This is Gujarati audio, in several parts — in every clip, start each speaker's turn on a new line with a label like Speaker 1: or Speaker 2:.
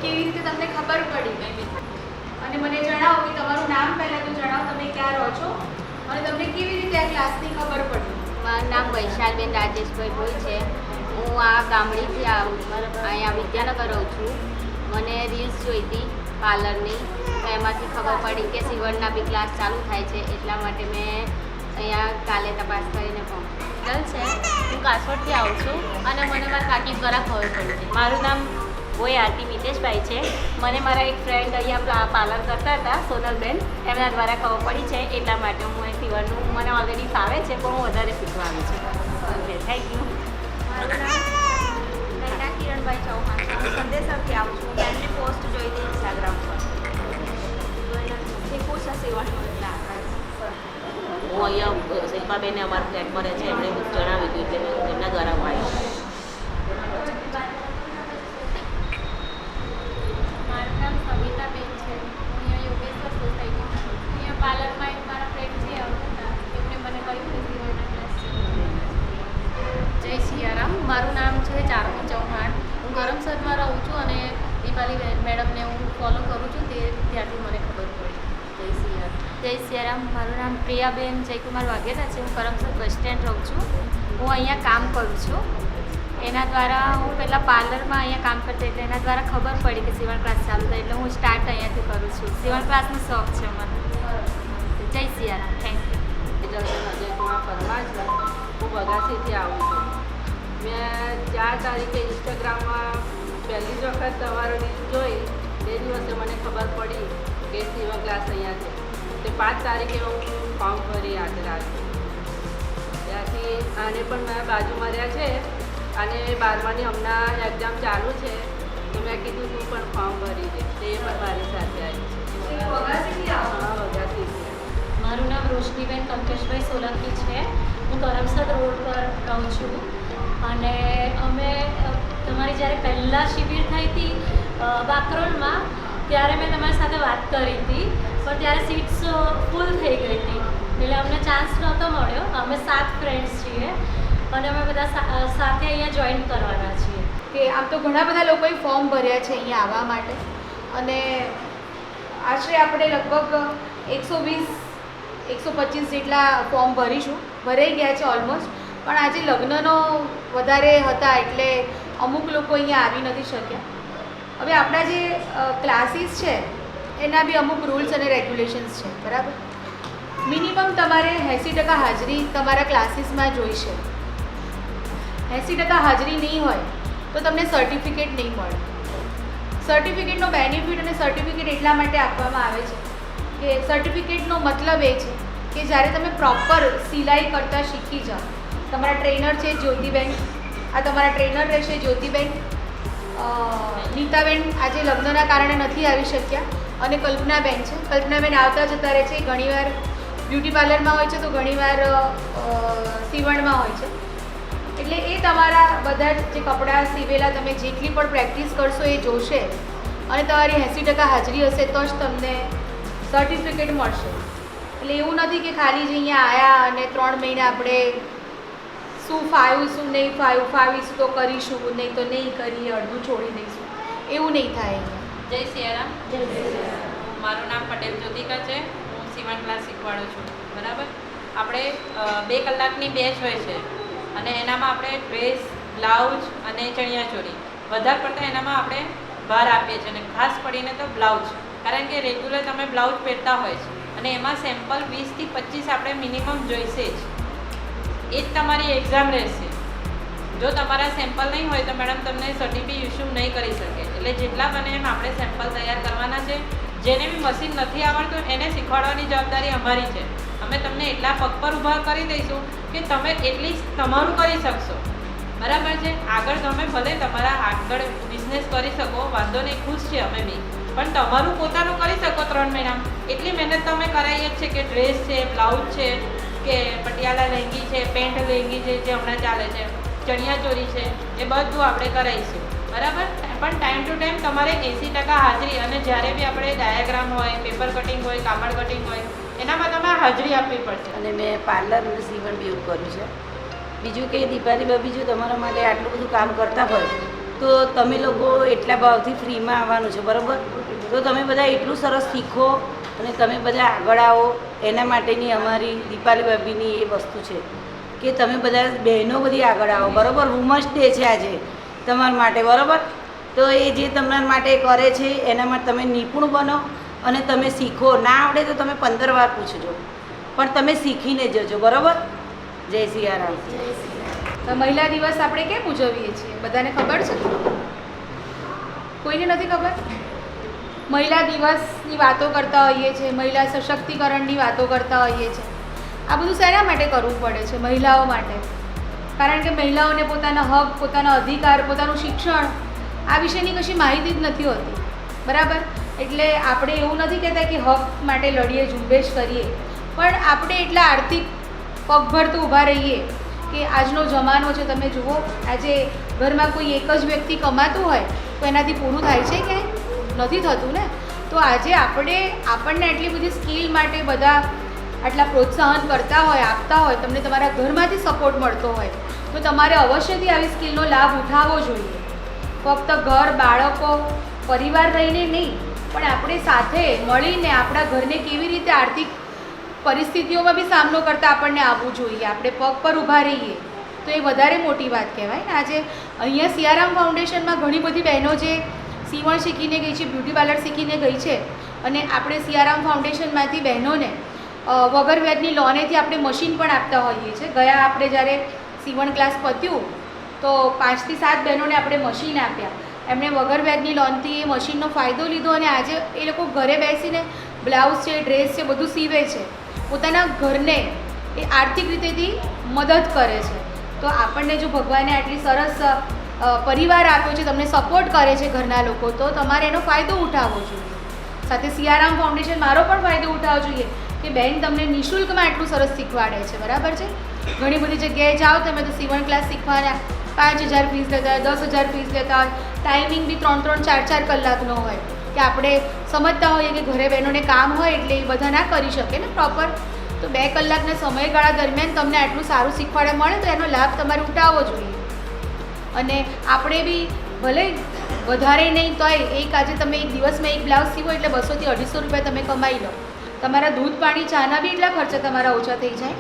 Speaker 1: કેવી રીતે તમને ખબર પડી? અને મને જણાવો કે તમારું નામ પહેલાં તો જણાવો, તમે ક્યાં રહો છો અને તમને કેવી રીતે આ ક્લાસની ખબર પડી?
Speaker 2: મારું નામ વૈશાલબેન રાજેશભાઈ ભોઈ છે. હું આ ગામડીથી અહીંયા વિદ્યાનગર રહું છું. મને રીલ્સ જોઈ હતી પાર્લરની, તો એમાંથી ખબર પડી કે સીવણના બી ક્લાસ ચાલુ થાય છે. એટલા માટે મેં અહીંયા કાલે તપાસ કરીને ડલ છે. હું કાસોડથી આવું છું અને મને મારા કાકી દ્વારા ખબર પડી છે. મારું નામ ભોઈ આરતી મિતેશભાઈ છે. મને મારા એક ફ્રેન્ડ અહીંયા પાર્લર કરતા હતા, સોનલબેન, એમના દ્વારા ખબર પડી છે. એટલા માટે હું અહીં સીવણનું મને ઓલરેડી ફાવે છે, પણ હું વધારે શીખવા આવી છું. Okay, thank you.
Speaker 3: મારું નામ નૈના કિરણભાઈ ચૌહાણ છે. હું સંદેશાથી આવું છું. મેમની પોસ્ટ જોઈ હતી ઇન્સ્ટાગ્રામ પર. શીખવું છે સીવણનું એટલે
Speaker 4: હું અહીંયા શિલ્પાબેને અમારા ફ્લેટમાં રહે છે, એમણે જણાવ્યું હતું એટલે એમના દ્વારા હું આવી.
Speaker 5: મારું નામ સવિતાબેન છે. હું અહીંયા યોગેશ્વર સોસાયટીમાં છું. અહીંયા પાર્લરમાં એક મારા ફ્રેન્ડ છે અમૃતા, એમણે મને કહ્યું કે સીવણના ક્લાસ છે.
Speaker 6: જય સિયારામ. મારું નામ છે ચારમી ચૌહાણ. હું કરમસદમાં રહું છું અને દીપાલી મેડમને હું ફોલો કરું છું, તે ત્યાંથી મને ખબર પડી. જય સિયારામ.
Speaker 2: જય સિયારામ. મારું નામ પ્રિયાબેન જયકુમાર વાઘેલા છે. હું કરમસદ બસ સ્ટેન્ડ રહું છું. હું અહીંયા કામ કરું છું. એના દ્વારા હું પહેલાં પાર્લરમાં અહીંયા કામ કરતી, એટલે એના દ્વારા ખબર પડી કે સીવણ ક્લાસ ચાલુ થાય, એટલે હું સ્ટાર્ટ અહીંયાથી કરું છું. સીવણ ક્લાસનો શોખ છે મને. જય સિયારામ. Thank you.
Speaker 4: અજયકુમાર પરમાર છે. હું બગાસીથી આવું છું. મેં 4 તારીખે ઇન્સ્ટાગ્રામમાં પહેલી જ વખત તમારો રીલ જોઈ, તે દિવસે મને ખબર પડી કે સીવણ ક્લાસ અહીંયા છે. તે 5 તારીખે હું ફોર્મ ભરી આજે રાત્રે. ત્યાંથી આને પણ મારા બાજુમાં રહ્યા છે અને 12માની હમણાં એક્ઝામ ચાલુ છે, તો મેં કીધું તું પણ ફોર્મ ભરી દે. તે પણ મારી સાથે આવી છે. હા, બગાસીથી.
Speaker 6: મારું નામ રોશનીબેન કંકેશભાઈ સોલંકી છે. હું કરમસદ રોડ પર રહું છું અને અમે તમારી જ્યારે પહેલાં શિબિર થઈ હતી બાકરોલમાં, ત્યારે મેં તમારી સાથે વાત કરી હતી, પણ ત્યારે સીટ્સ ફૂલ થઈ ગઈ હતી, એટલે અમને ચાન્સ નહોતો મળ્યો. અમે 7 ફ્રેન્ડ્સ છીએ અને અમે બધા સાથે અહીંયા જોઈન કરવાના છીએ.
Speaker 1: કે આમ તો ઘણા બધા લોકોએ ફોર્મ ભર્યા છે અહીંયા આવવા માટે, અને આશરે આપણે લગભગ 120-125 જેટલા ફોર્મ ભરીશું. ભરાઈ ગયા છે ઓલમોસ્ટ, પણ આજે લગ્નનો વધારે હતા એટલે અમુક લોકો અહીંયા આવી નથી શક્યા. હવે આપણા જે ક્લાસીસ છે એના બી અમુક રૂલ્સ અને રેગ્યુલેશન્સ છે, બરાબર. મિનિમમ તમારે 80% હાજરી તમારા ક્લાસીસમાં જોઈશે. 80% હાજરી નહીં હોય તો તમને સર્ટિફિકેટ નહીં મળે. સર્ટિફિકેટનો બેનિફિટ અને સર્ટિફિકેટ એટલા માટે આપવામાં આવે છે કે સર્ટિફિકેટનો મતલબ એ છે કે જ્યારે તમે પ્રોપર સિલાઈ કરતાં શીખી જાઓ. તમારા ટ્રેનર છે જ્યોતિબેન, આ તમારા ટ્રેનર રહેશે જ્યોતિબેન. નીતાબેન આજે લગ્નના કારણે નથી આવી શક્યા, અને કલ્પનાબેન છે. કલ્પનાબેન આવતા જતા રહે છે. ઘણીવાર બ્યુટી પાર્લરમાં હોય છે તો ઘણીવાર સીવણમાં હોય છે. એટલે એ તમારા બધા જે કપડાં સીવેલા તમે જેટલી પણ પ્રેક્ટિસ કરશો એ જોશે, અને તમારી 80% હાજરી હશે તો જ તમને સર્ટિફિકેટ મળશે. એટલે એવું નથી કે ખાલી જ અહીંયા આવ્યા અને 3 મહિના આપણે શું ફાવ્યું શું નહીં ફાવ્યું, ફાવીશું તો કરીશું, નહીં તો નહીં કરીએ, અડધું છોડી દઈશું, એવું નહીં થાય અહીંયા.
Speaker 7: જય સિયારામ.
Speaker 6: જય સિયારામ.
Speaker 7: મારું નામ પટેલ જ્યોતિકા છે. હું સીવણ ક્લાસ શીખવાડું છું, બરાબર. આપણે 2 કલાકની બેચ હોય છે અને એનામાં આપણે ડ્રેસ, બ્લાઉઝ અને ચણિયાચોળી વધારે પડતા એનામાં આપણે ભાર આપીએ છીએ, અને ખાસ પડીને તો બ્લાઉઝ, કારણ કે રેગ્યુલર તમે બ્લાઉઝ પહેરતા હોય છે અને એમાં સેમ્પલ 20 થી 25 આપણે મિનિમમ જોઈશે જ. એ જ તમારી એક્ઝામ રહેશે. જો તમારા સેમ્પલ નહીં હોય તો મેડમ તમને સર્ટિફિકેટ ઇસ્યુ નહીં કરી શકે. એટલે જેટલા બને એમ આપણે સેમ્પલ તૈયાર કરવાના છે. જેને બી મશીન નથી આવડતું એને શીખવાડવાની જવાબદારી અમારી છે. અમે તમને એટલા પગ પર ઊભા કરી દઈશું કે તમે એટલીસ્ટ તમારું કરી શકશો, બરાબર છે. આગળ તમે ભલે તમારા આગળ બિઝનેસ કરી શકો, વાંધો નહીં, ખુશ છે અમે બી, પણ તમારું પોતાનું કરી શકો 3 મહિનામાં. એટલી મહેનત તો અમે કરાવીએ જ છે કે ડ્રેસ છે, બ્લાઉઝ છે, કે પટિયાલા લહેંગી છે, પેન્ટ લહેંગી છે જે હમણાં ચાલે છે, ચણિયાચોળી છે, એ બધું આપણે કરાવીશું, બરાબર. પણ ટાઈમ ટુ ટાઈમ તમારે 80% હાજરી, અને જ્યારે બી આપણે ડાયાગ્રામ હોય, પેપર કટિંગ હોય, કાપડ કટિંગ હોય, એનામાં તમારે હાજરી આપવી પડશે.
Speaker 4: અને મેં પાર્લર અને સીવણ બી એવું કર્યું છે. બીજું કે દીપાલી ભાભી જો તમારા માટે આટલું બધું કામ કરતા હોય
Speaker 8: તો તમે લોકો એટલા ભાવથી ફ્રીમાં આવવાનું છે બરાબર. તો તમે બધા એટલું સરસ શીખો અને તમે બધા આગળ આવો. એના માટેની અમારી દીપાલી ભાભીની એ વસ્તુ છે કે તમે બધા બહેનો બધી આગળ આવો બરાબર. વુમન્સ ડે છે આજે તમારા માટે બરાબર. તો એ જે તમારા માટે કરે છે એના માટે તમે નિપુણ બનો અને તમે શીખો. ના આવડે તો તમે 15 વાર પૂછજો, પણ તમે શીખીને જજો બરાબર. જય સિયારામ.
Speaker 1: તો મહિલા દિવસ આપણે કેમ ઉજવીએ છીએ બધાને ખબર છે? કોઈને નથી ખબર? મહિલા દિવસની વાતો કરતા હોઈએ છીએ, મહિલા સશક્તિકરણની વાતો કરતા હોઈએ છીએ. આ બધું શેના માટે કરવું પડે છે? મહિલાઓ માટે. કારણ કે મહિલાઓને પોતાના હક, પોતાના અધિકાર, પોતાનું શિક્ષણ આ વિશેની કશી માહિતી જ નથી હોતી બરાબર. એટલે આપણે એવું નથી કહેતા કે હક માટે લડીએ, ઝુંબેશ કરીએ, પણ આપણે એટલા આર્થિક પગભર તો ઊભા રહીએ કે આજનો જમાનો છે. તમે જુઓ, આજે ઘરમાં કોઈ એક જ વ્યક્તિ કમાતું હોય તો એનાથી પૂરું થાય છે કે નથી થતું ને. તો આજે આપણને આટલી બધી સ્કિલ માટે બધા આટલા પ્રોત્સાહન કરતા હોય, આપતા હોય, તમને તમારા ઘરમાંથી સપોર્ટ મળતો હોય તો તમારે અવશ્યથી આવી સ્કિલનો લાભ ઉઠાવવો જોઈએ. ફક્ત ઘર, બાળકો, પરિવાર રહીને નહીં, પણ આપણે સાથે મળીને આપણા ઘરને કેવી રીતે આર્થિક પરિસ્થિતિઓમાં બી સામનો કરતાં આપણને આવવું જોઈએ. આપણે પગ પર ઊભા રહીએ તો એ વધારે મોટી વાત કહેવાય ને. આજે અહીંયા સિયારામ ફાઉન્ડેશનમાં ઘણી બધી બહેનો જે સીવણ શીખીને ગઈ છે, બ્યુટી પાર્લર શીખીને ગઈ છે, અને આપણે સિયારામ ફાઉન્ડેશનમાંથી બહેનોને વગર વ્યાજની લોનેથી આપણે મશીન પણ આપતા હોઈએ છીએ. ગયા આપણે જ્યારે સીવણ ક્લાસ પત્યું તો 5 થી 7 બહેનોને આપણે મશીન આપ્યા. એમણે વગર વ્યાજની લોનથી એ મશીનનો ફાયદો લીધો અને આજે એ લોકો ઘરે બેસીને બ્લાઉઝ છે, ડ્રેસ છે, બધું સીવે છે. પોતાના ઘરને એ આર્થિક રીતેથી મદદ કરે છે. તો આપણને જો ભગવાને આટલી સરસ પરિવાર આપ્યો છે, તમને સપોર્ટ કરે છે ઘરના લોકો, તો તમારે એનો ફાયદો ઉઠાવવો જોઈએ. સાથે સિયારામ ફાઉન્ડેશન મારો પણ ફાયદો ઉઠાવવો જોઈએ કે બેન તમને નિઃશુલ્કમાં આટલું સરસ શીખવાડે છે બરાબર છે. ઘણી બધી જગ્યાએ જાઓ તમે તો સીવણ ક્લાસ શીખવાના 5,000 ફીસ લેતા હોય, 10,000 ફીસ લેતા હોય. ટાઈમિંગ બી 3-3, 4-4 કલાકનો હોય કે આપણે સમજતા હોઈએ કે ઘરે બહેનોને કામ હોય એટલે એ બધા ના કરી શકે ને પ્રોપર. તો 2 કલાકના સમયગાળા દરમિયાન તમને આટલું સારું શીખવાડે મળે તો એનો લાભ તમારે ઉઠાવવો જોઈએ. અને આપણે બી ભલે વધારે નહીં તોય આજે તમે એક દિવસમાં એક બ્લાઉઝ સીવો એટલે 200 થી 250 રૂપિયા તમે કમાઈ લો. તમારા દૂધ, પાણી, ચાના બી એટલા ખર્ચા તમારા ઓછા થઈ જાય.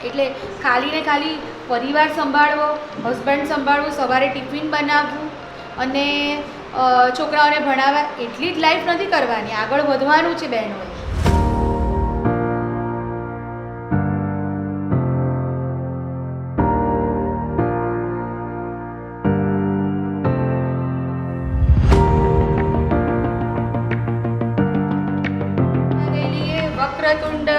Speaker 1: એટલે ખાલી ને ખાલી પરિવાર સંભાળવો, હસબન્ડ સંભાળવું, સવારે ટિફિન બનાવવું અને છોકરાઓને ભણાવવા, એટલી જ લાઈફ નથી કરવાની. આગળ વધવાનું છે બહેનોએ. વક્રતુંડ